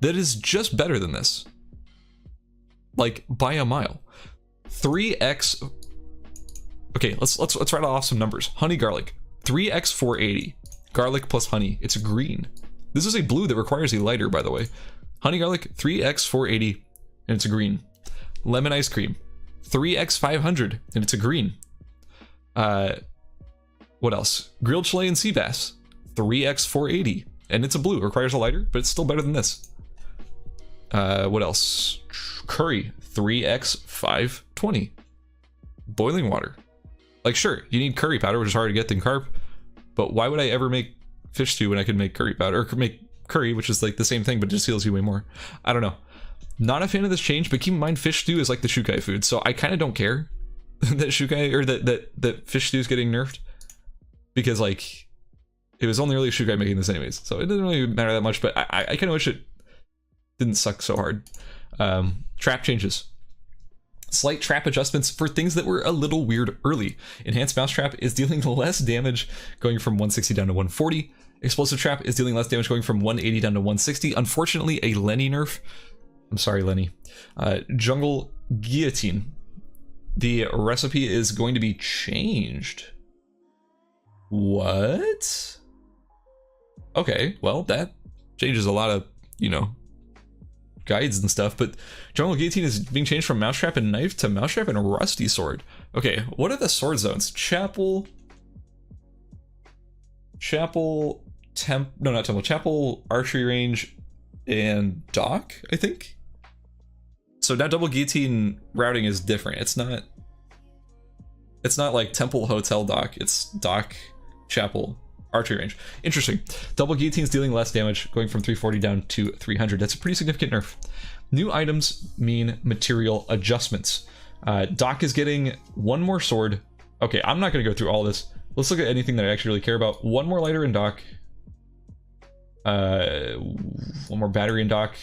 that is just better than this. Like by a mile. 3x. Okay, let's rattle off some numbers. Honey garlic, 3x 480. Garlic plus honey, it's green. This is a blue that requires a lighter, by the way. Honey garlic, 3x 480, and it's a green. Lemon ice cream, 3x 500, and it's a green. What else? Grilled Chilean sea bass, 3x 480, and it's a blue. It requires a lighter, but it's still better than this. What else? Curry, 3x 520. Boiling water. Like, sure, you need curry powder, which is harder to get than carp, but why would I ever make fish stew when I could make curry powder, or make curry, which is like the same thing, but it just heals you way more. I don't know. Not a fan of this change, but keep in mind fish stew is like the Shukai food, so I kind of don't care that Shukai, or that fish stew is getting nerfed, because like it was only really Shukai making this anyways, so it doesn't really matter that much. But I kind of wish it didn't suck so hard. Trap changes. Slight trap adjustments for things that were a little weird early. Enhanced Mousetrap is dealing less damage, going from 160 down to 140. Explosive Trap is dealing less damage, going from 180 down to 160. Unfortunately, a Lenny nerf. I'm sorry, Lenny. Jungle Guillotine. The recipe is going to be changed. What? Okay, well, that changes a lot of, you know, guides and stuff, but Jungle Guillotine is being changed from Mousetrap and Knife to Mousetrap and Rusty Sword. Okay, what are the sword zones? Chapel, Chapel, Archery Range, and Dock, I think? So now Double Guillotine routing is different. It's not like Temple, Hotel, Dock. It's Dock, Chapel, Archery Range. Interesting. Double Guillotine's dealing less damage, going from 340 down to 300. That's a pretty significant nerf. New items mean material adjustments. Doc is getting one more sword. Okay, I'm not going to go through all this. Let's look at anything that I actually really care about. One more lighter in Doc. One more battery in Doc.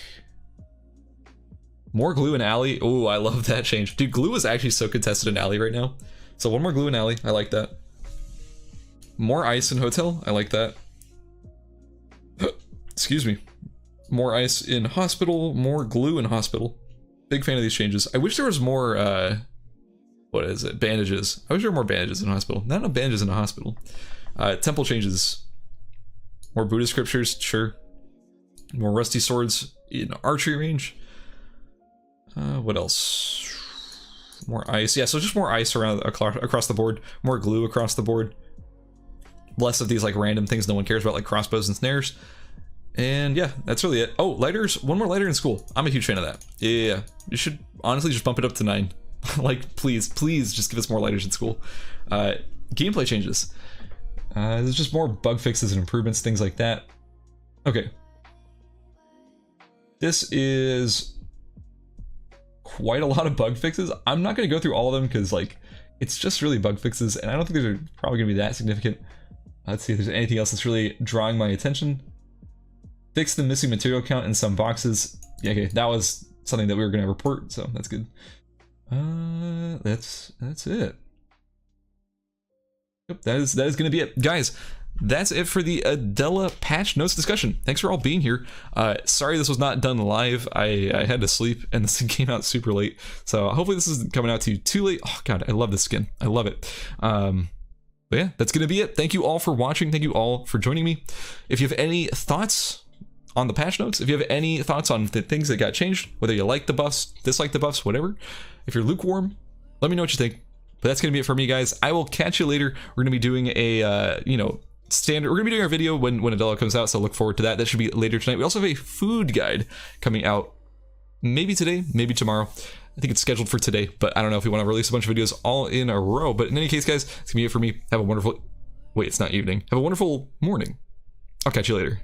More glue in Alley. Oh, I love that change. Dude, glue is actually so contested in Alley right now. So one more glue in Alley. I like that. More ice in Hotel. I like that. Excuse me. More ice in Hospital. More glue in Hospital. Big fan of these changes. I wish there was more, what is it? Bandages. I wish there were more bandages in Hospital. Not enough bandages in a Hospital. Temple changes. More Buddhist scriptures. Sure. More rusty swords in Archery Range. What else? More ice. Yeah, so just more ice around across the board. More glue across the board. Less of these like random things no one cares about, like crossbows and snares. And yeah, that's really it. Oh, lighters. One more lighter in school. I'm a huge fan of that. Yeah, you should honestly just bump it up to 9. Like, please just give us more lighters in school. Gameplay changes. There's just more bug fixes and improvements, things like that. Okay. This is quite a lot of bug fixes. I'm not going to go through all of them because like it's just really bug fixes, and I don't think these are probably going to be that significant. Let's see if there's anything else that's really drawing my attention. Fix the missing material count in some boxes. Yeah, okay, that was something that we were going to report, so that's good. That's it. Yep, that is going to be it, guys. That's it for the Adela Patch Notes discussion. Thanks for all being here. Sorry this was not done live. I had to sleep and this came out super late. So hopefully this isn't coming out to you too late. Oh god, I love this skin. I love it. But yeah, that's going to be it. Thank you all for watching. Thank you all for joining me. If you have any thoughts on the patch notes, if you have any thoughts on the things that got changed, whether you like the buffs, dislike the buffs, whatever, if you're lukewarm, let me know what you think. But that's going to be it for me, guys. I will catch you later. We're going to be doing a, standard. We're going to be doing our video when Adela comes out, so look forward to that. That should be later tonight. We also have a food guide coming out maybe today, maybe tomorrow. I think it's scheduled for today, but I don't know if we want to release a bunch of videos all in a row. But in any case, guys, it's going to be it for me. Have a wonderful... Wait, it's not evening. Have a wonderful morning. I'll catch you later.